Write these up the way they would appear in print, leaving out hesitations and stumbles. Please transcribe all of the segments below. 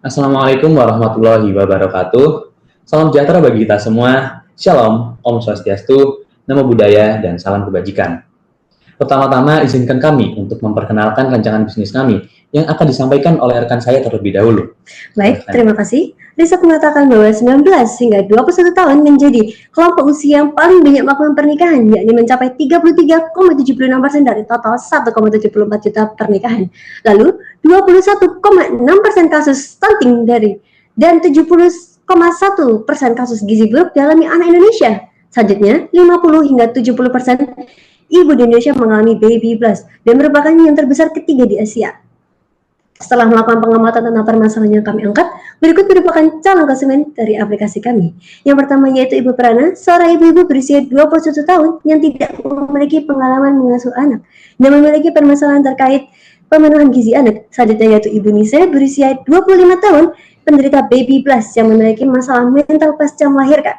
Assalamualaikum warahmatullahi wabarakatuh. Salam sejahtera bagi kita semua. Shalom, Om Swastiastu, Namo Buddhaya, dan salam kebajikan. Pertama-tama, izinkan kami untuk memperkenalkan rancangan bisnis kami yang akan disampaikan oleh rekan saya terlebih dahulu. Baik, terima kasih. Riset mengatakan bahwa 19 hingga 21 tahun menjadi kelompok usia yang paling banyak melakukan pernikahan, yakni mencapai 33,76% dari total 1,74 juta pernikahan. Lalu, 21,6% kasus stunting dan 70,1% kasus gizi buruk dialami anak Indonesia. Selanjutnya, 50 hingga 70% ibu di Indonesia mengalami baby blues dan merupakan yang terbesar ketiga di Asia. Setelah melakukan pengamatan tentang permasalahan yang kami angkat, berikut merupakan calon konsumen dari aplikasi kami. Yang pertama yaitu Ibu Prana, seorang ibu-ibu berusia 21 tahun yang tidak memiliki pengalaman mengasuh anak dan memiliki permasalahan terkait pemenuhan gizi anak. Selanjutnya yaitu Ibu Nise berusia 25 tahun, penderita baby blues yang memiliki masalah mental pasca melahirkan.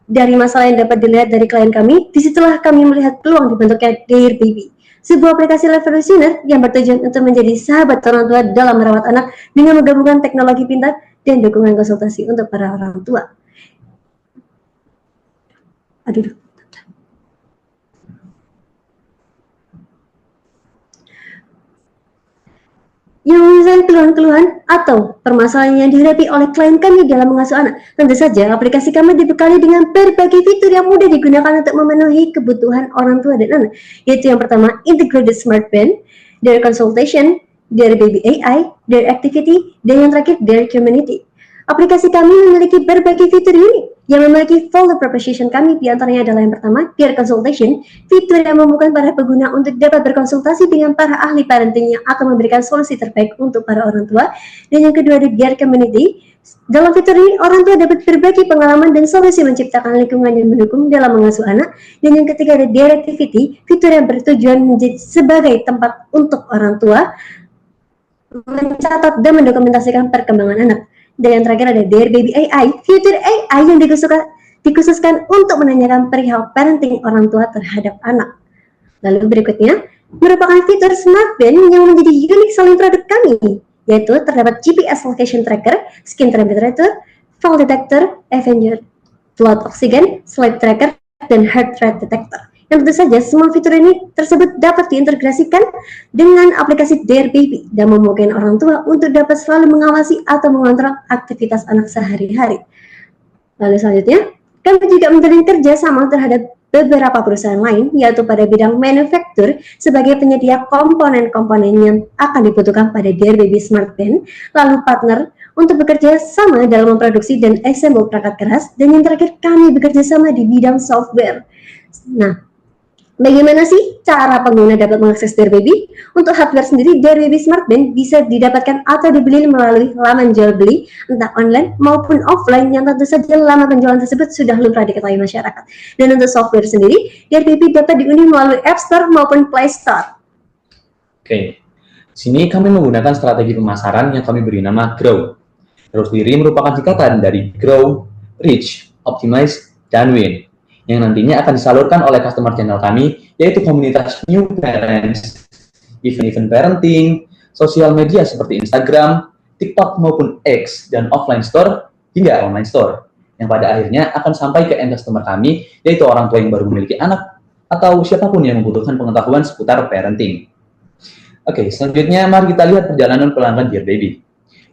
Dari masalah yang dapat dilihat dari klien kami, disitulah kami melihat peluang dibentuknya Dear Baby, sebuah aplikasi revolusioner yang bertujuan untuk menjadi sahabat orang tua dalam merawat anak dengan menggabungkan teknologi pintar dan dukungan konsultasi untuk para orang tua. Yang menyelesaikan keluhan-keluhan atau permasalahan yang dihadapi oleh klien kami dalam mengasuh anak. Tentu saja, aplikasi kami dibekali dengan berbagai fitur yang mudah digunakan untuk memenuhi kebutuhan orang tua dan anak, yaitu yang pertama, Integrated Smart Band, Their Consultation, Their Baby AI, Their Activity, dan yang terakhir, Their Community. Aplikasi kami memiliki berbagai fitur unik yang memiliki value proposition kami, diantaranya adalah yang pertama, Peer Consultation, fitur yang memungkinkan para pengguna untuk dapat berkonsultasi dengan para ahli parenting yang akan memberikan solusi terbaik untuk para orang tua. Dan yang kedua, Peer Community. Dalam fitur ini, orang tua dapat berbagi pengalaman dan solusi menciptakan lingkungan yang mendukung dalam mengasuh anak. Dan yang ketiga, ada Their Activity, fitur yang bertujuan menjadi sebagai tempat untuk orang tua mencatat dan mendokumentasikan perkembangan anak. Dan yang terakhir ada Their Baby AI, fitur AI yang dikhususkan untuk menanyakan perihal parenting orang tua terhadap anak. Lalu berikutnya, merupakan fitur Smart Band yang menjadi unik selling produk kami, yaitu terdapat GPS Location Tracker, Skin Temperature, Fall Detector, Avenger, Blood Oxygen, Sleep Tracker, dan Heart Rate Detector. Yang tentu saja semua fitur ini tersebut dapat diintegrasikan dengan aplikasi Dear Baby dan memungkinkan orang tua untuk dapat selalu mengawasi atau mengontrol aktivitas anak sehari-hari. Lalu selanjutnya, kami juga menjalin kerjasama terhadap beberapa perusahaan lain, yaitu pada bidang manufaktur sebagai penyedia komponen-komponen yang akan dibutuhkan pada Dear Baby Smart Band, lalu partner untuk bekerja sama dalam memproduksi dan assemble perangkat keras, dan yang terakhir kami bekerja sama di bidang software. Nah, bagaimana sih cara pengguna dapat mengakses Dear Baby? Untuk hardware sendiri, Dear Baby Smart Band bisa didapatkan atau dibeli melalui laman jual beli, entah online maupun offline, yang tentu saja laman penjualan tersebut sudah lumrah diketahui masyarakat. Dan untuk software sendiri, Dear Baby dapat diunduh melalui App Store maupun Play Store. Oke, sini kami menggunakan strategi pemasaran yang kami beri nama Grow. Grow sendiri merupakan singkatan dari Grow, Reach, Optimize, dan Win, yang nantinya akan disalurkan oleh customer channel kami, yaitu komunitas new parents, event-event parenting, sosial media seperti Instagram, TikTok maupun X, dan offline store hingga online store, yang pada akhirnya akan sampai ke end customer kami, yaitu orang tua yang baru memiliki anak, atau siapapun yang membutuhkan pengetahuan seputar parenting. Oke, selanjutnya mari kita lihat perjalanan pelanggan Dear Baby.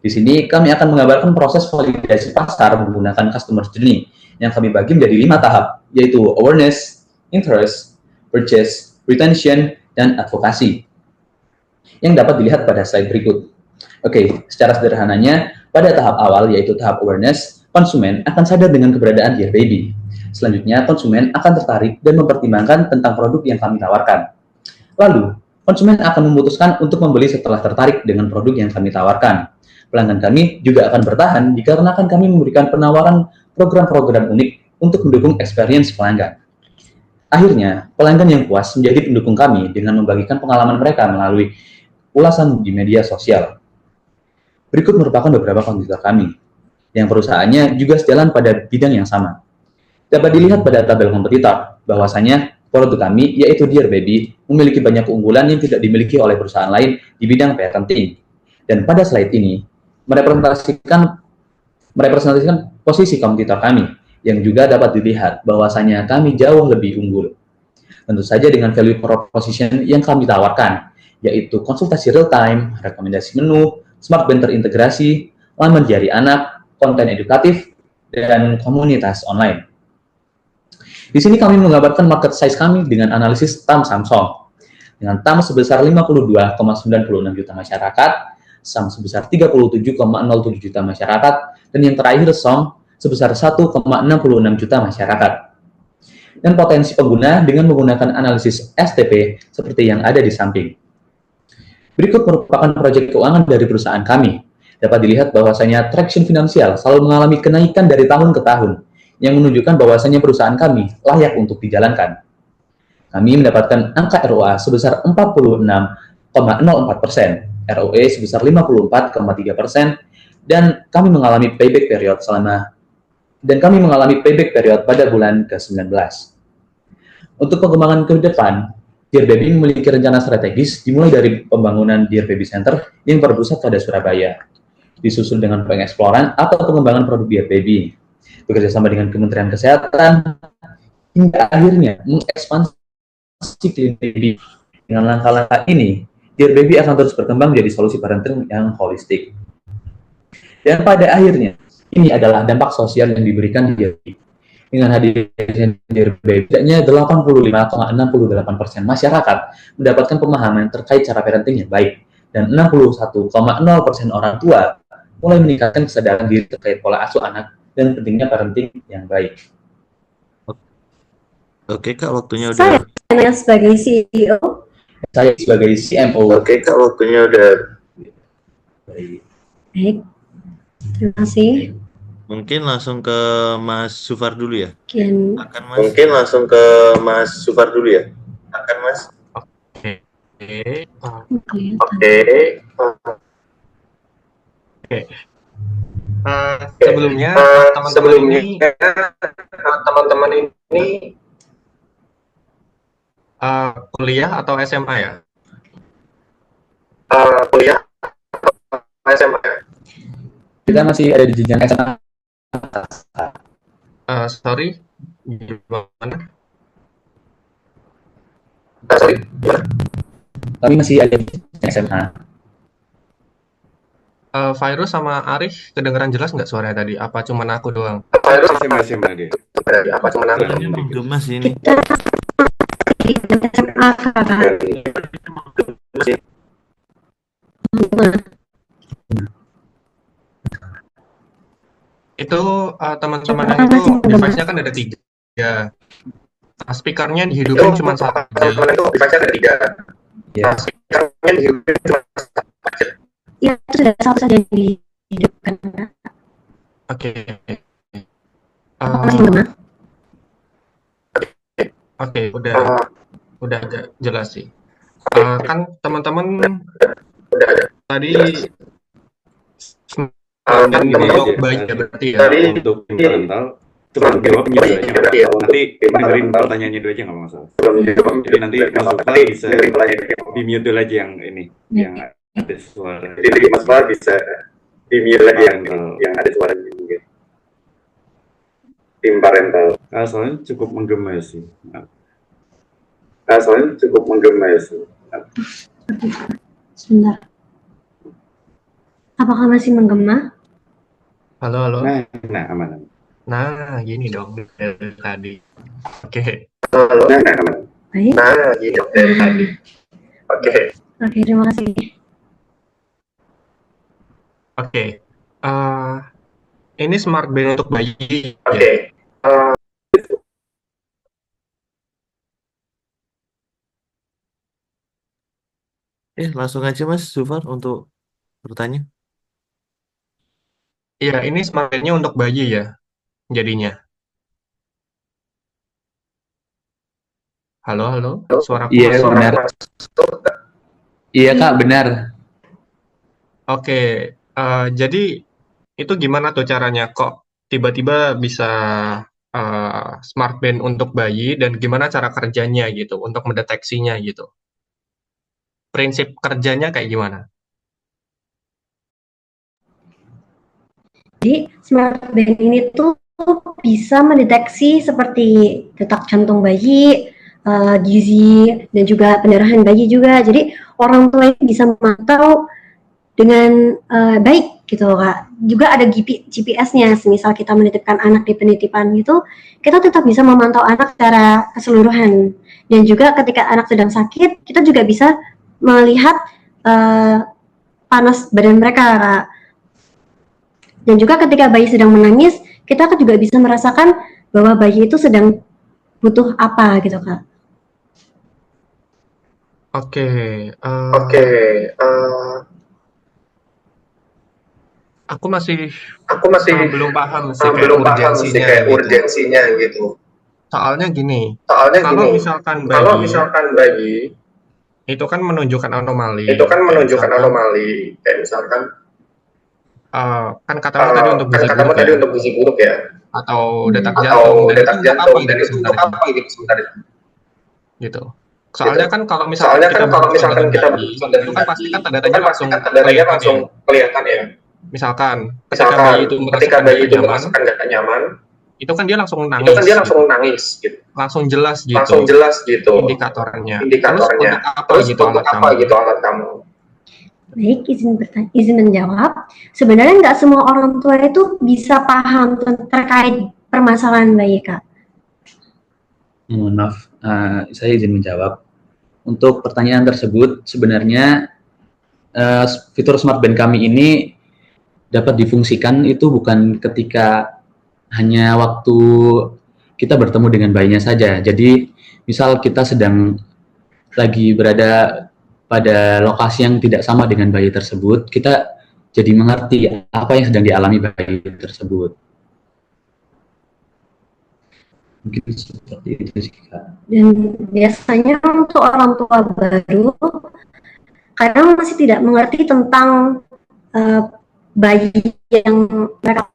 Di sini kami akan menggambarkan proses validasi pasar menggunakan customer journey, yang kami bagi menjadi 5 tahap, yaitu awareness, interest, purchase, retention, dan advokasi, yang dapat dilihat pada slide berikut. Oke, secara sederhananya, pada tahap awal, yaitu tahap awareness, konsumen akan sadar dengan keberadaan Dear Baby. Selanjutnya, konsumen akan tertarik dan mempertimbangkan tentang produk yang kami tawarkan. Lalu, konsumen akan memutuskan untuk membeli setelah tertarik dengan produk yang kami tawarkan. Pelanggan kami juga akan bertahan dikarenakan kami memberikan penawaran program-program unik untuk mendukung experience pelanggan. Akhirnya, pelanggan yang puas menjadi pendukung kami dengan membagikan pengalaman mereka melalui ulasan di media sosial. Berikut merupakan beberapa kompetitor kami, yang perusahaannya juga sejalan pada bidang yang sama. Dapat dilihat pada tabel kompetitor, bahwasanya produk kami, yaitu Dear Baby, memiliki banyak keunggulan yang tidak dimiliki oleh perusahaan lain di bidang parenting. Dan pada slide ini, merepresentasikan merepresentasikan posisi kompetitor kami, yang juga dapat dilihat bahwasanya kami jauh lebih unggul. Tentu saja dengan value proposition yang kami tawarkan, yaitu konsultasi real time, rekomendasi menu, smart band terintegrasi, laman jari anak, konten edukatif, dan komunitas online. Di sini kami menggambarkan market size kami dengan analisis TAM Samsung. Dengan TAM sebesar 52,96 juta masyarakat, SAM sebesar 37,07 juta masyarakat, dan yang terakhir SOM sebesar 1,66 juta masyarakat. Dan potensi pengguna dengan menggunakan analisis STP seperti yang ada di samping. Berikut merupakan proyek keuangan dari perusahaan kami. Dapat dilihat bahwasanya traction finansial selalu mengalami kenaikan dari tahun ke tahun, yang menunjukkan bahwasanya perusahaan kami layak untuk dijalankan. Kami mendapatkan angka ROA sebesar 46,04%, ROE sebesar 54,3%, dan kami mengalami payback period pada bulan ke-19. Untuk pengembangan ke depan, Dear Baby memiliki rencana strategis dimulai dari pembangunan Dear Baby Center yang berpusat pada Surabaya, disusul dengan pengeksploran atau pengembangan produk Dear Baby, bekerjasama dengan Kementerian Kesehatan, hingga akhirnya mengekspansi klinik baby. Dengan langkah-langkah ini, Dear Baby akan terus berkembang menjadi solusi parenting yang holistik. Dan pada akhirnya, ini adalah dampak sosial yang diberikan Dear Baby. Dengan hadirnya Dear Baby, setidaknya 85,68% masyarakat mendapatkan pemahaman terkait cara parenting yang baik, dan 61,0% orang tua mulai meningkatkan kesadaran diri terkait pola asuh anak dan pentingnya parenting yang baik. Oke Kak, waktunya Saya udah. sebagai CEO. Saya sebagai CMO. Oke Kak, waktunya udah. Baik, terima kasih. Mungkin langsung ke Mas Sufar dulu ya. Mungkin langsung ke Mas Sufar dulu ya. Mas. Oke. Sebelumnya teman-teman ini kuliah atau SMA ya? Kita masih ada di jenjang SMA. Sorry, gimana? Kami masih ada di jenjang SMA. Virus sama Arif kedengeran jelas nggak suaranya tadi? Apa cuman aku doang? Masih dia. Apa cuma namanya menggema sih ini. Itu teman-teman yang itu device-nya kan ada 3. Nah, speakernya dihidupin cuma 1 aja. Ya, itu sudah satu saja yang dihidupkan. Oke. Masih menggema? Oke, udah jelas sih. Kan teman-teman tadi untuk bayi ya berarti ya. Untuk parental cuma jawabnya dulu aja. Nanti dengerin pertanyaannya dulu aja nggak masalah. Jadi nanti Mas Sufar bisa di mute dulu aja yang ini, yang ada suara. Jadi Mas Sufar bisa di mute lagi yang ada suaranya mungkin. Tim parental. Soalnya cukup menggema sih. Sebentar. Apakah masih menggema? Halo. Nah, aman. Nah, gini dong dari tadi. Oke. Baik. Nah, gini dong dari tadi. Oke. Oke, terima kasih. Oke. Ini smart band untuk bayi. Oke. Langsung aja Mas Sufar untuk bertanya. Iya, ini smart band-nya untuk bayi ya, jadinya. Halo, suaraku Iya, masuk? benar. Iya Kak, benar. Oke, jadi itu gimana tuh caranya kok tiba-tiba bisa smart band untuk bayi dan gimana cara kerjanya gitu untuk mendeteksinya gitu? Prinsip kerjanya kayak gimana? Jadi smart band ini tuh bisa mendeteksi seperti detak jantung bayi, gizi, dan juga pendarahan bayi juga. Jadi orang tua ini bisa memantau dengan baik gitu Kak. Juga ada GPS-nya, misal kita menitipkan anak di penitipan itu, kita tetap bisa memantau anak secara keseluruhan. Dan juga ketika anak sedang sakit, kita juga bisa melihat panas badan mereka Kak. Dan juga ketika bayi sedang menangis, kita juga bisa merasakan bahwa bayi itu sedang butuh apa gitu Kak. Oke, aku masih belum paham sih kayak urgensinya gitu. Soalnya gini, kalau misalkan bayi itu kan menunjukkan anomali, kayak misalkan kan katamu tadi untuk gizi buruk ya, atau detak jantung, dan itu untuk apa gitu sebenarnya? Gitu. Soalnya kan kalau misalkan kita berbicara bayi, itu kan pasti kan tanda-tandanya langsung kelihatan ya. Misalkan ketika bayi itu merasakan gak nyaman, itu kan dia langsung nangis, gitu. Langsung jelas gitu indikatornya. Terus untuk apa gitu alat kamu? Baik, izin menjawab. Sebenarnya nggak semua orang tua itu bisa paham terkait permasalahan bayi, Kak. Mohon maaf, saya izin menjawab. Untuk pertanyaan tersebut, sebenarnya fitur Smart Band kami ini dapat difungsikan itu bukan ketika hanya waktu kita bertemu dengan bayinya saja. Jadi, misal kita sedang lagi berada pada lokasi yang tidak sama dengan bayi tersebut, kita jadi mengerti apa yang sedang dialami bayi tersebut. Mungkin seperti itu sih, Kak. Dan biasanya untuk orang tua baru, kadang masih tidak mengerti tentang bayi yang mereka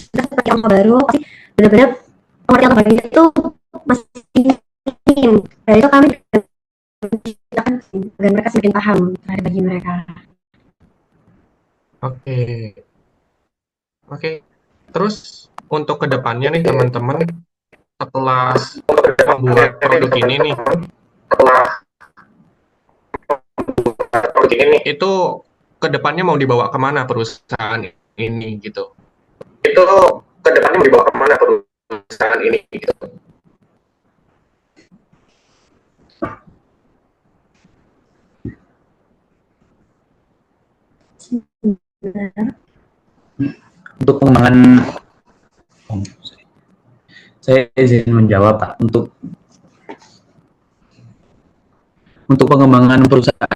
seperti orang baru, pasti benar-benar pengertian bayi itu masih ingin. Dan itu kami agar mereka semakin paham terhadap bagi mereka. Oke. Terus untuk kedepannya nih teman-teman, setelah membuat produk ini nih, itu kedepannya mau dibawa kemana perusahaan ini gitu? Untuk pengembangan, saya izin menjawab, Pak. Untuk pengembangan perusahaan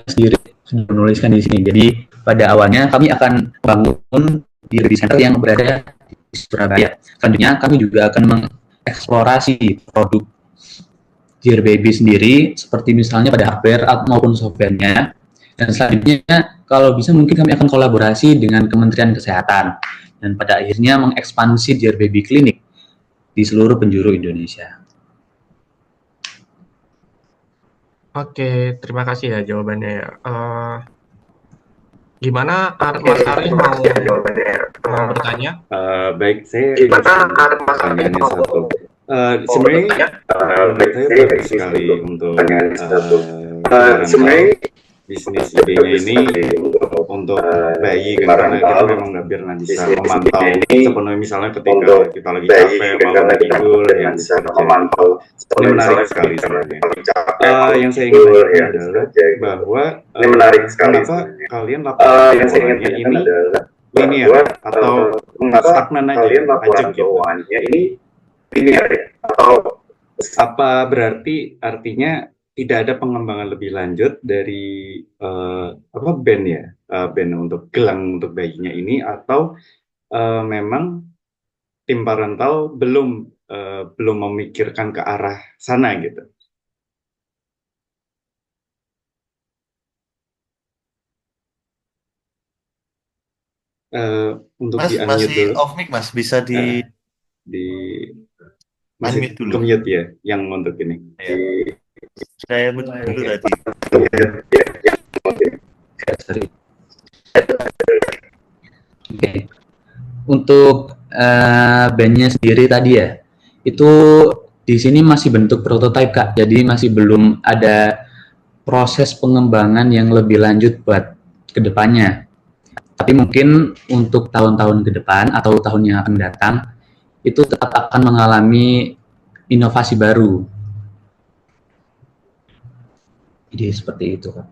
sendiri sudah menuliskan di sini. Jadi pada awalnya kami akan bangun di R&D Center yang berada di Surabaya. Selanjutnya kami juga akan mengeksplorasi produk Dear Baby sendiri, seperti misalnya pada hardware maupun softwarenya. Dan selanjutnya, kalau bisa mungkin kami akan kolaborasi dengan Kementerian Kesehatan. Dan pada akhirnya mengekspansi Dear Baby Clinic di seluruh penjuru Indonesia. Oke, terima kasih ya jawabannya ya. Gimana Mas Arif mau bertanya? Baik, saya pertanyaannya satu. Sebenarnya saya bagus sekali untuk sebenarnya bisnis idenya ini untuk bayi kan, karena kita memang nggak pernah bisa memantau sepenuhnya, misalnya ketika kita lagi capek malam tidur ya bisa memantau. Ini menarik sekali sebenarnya. Yang saya ingin tanyakan adalah bahwa kenapa kalian laporannya ini linear atau stagnan aja gitu? Apa berarti artinya tidak ada pengembangan lebih lanjut dari band ya, band untuk gelang untuk bayinya ini, atau memang tim parental belum memikirkan ke arah sana gitu? Untuk Mas masih off mic Mas, bisa di masih dulu. Mute ya, yang untuk ini. Ya. Saya mute dulu tadi. Oke. Untuk bandnya sendiri tadi ya, itu di sini masih bentuk prototipe Kak, jadi masih belum ada proses pengembangan yang lebih lanjut buat kedepannya. Tapi mungkin untuk tahun-tahun ke depan atau tahun yang akan datang, itu tetap akan mengalami inovasi baru. Jadi seperti itu Kak.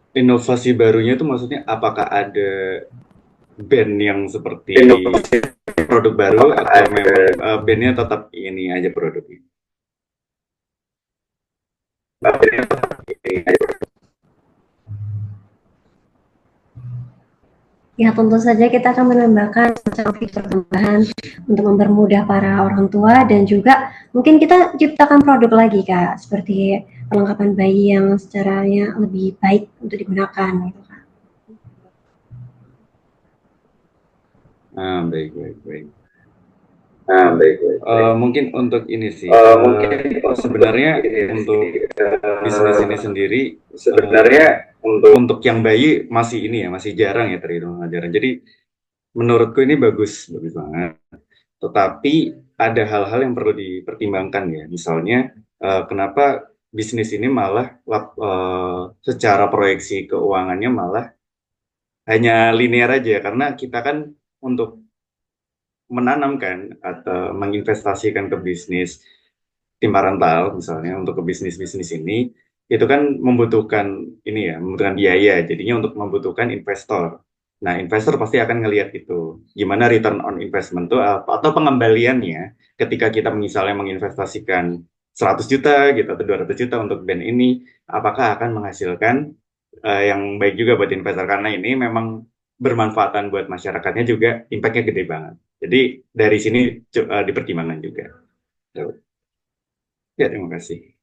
Inovasi barunya itu maksudnya apakah ada band yang seperti produk baru atau memang bandnya tetap ini aja produknya? Ya, tentu saja kita akan menambahkan semacam fitur tambahan untuk mempermudah para orang tua dan juga mungkin kita ciptakan produk lagi Kak, seperti perlengkapan bayi yang secaranya lebih baik untuk digunakan gitu Kak. Baik. Mungkin untuk ini sih, sebenarnya untuk bisnis ini sendiri, untuk yang bayi masih ini ya, masih jarang ya terhitung jarang. Jadi menurutku ini bagus banget. Tetapi ada hal-hal yang perlu dipertimbangkan ya. Misalnya, kenapa bisnis ini malah secara proyeksi keuangannya malah hanya linear aja, karena kita kan untuk menanamkan atau menginvestasikan ke bisnis tim parental misalnya untuk ke bisnis ini itu kan membutuhkan biaya, jadinya untuk membutuhkan investor. Nah, investor pasti akan ngelihat itu gimana return on investment tuh atau pengembaliannya ketika kita misalnya menginvestasikan 100 juta gitu atau 200 juta untuk band ini, apakah akan menghasilkan yang baik juga buat investor, karena ini memang bermanfaatan buat masyarakatnya juga, impact-nya gede banget. Jadi dari sini dipertimbangkan juga. Ya, terima kasih.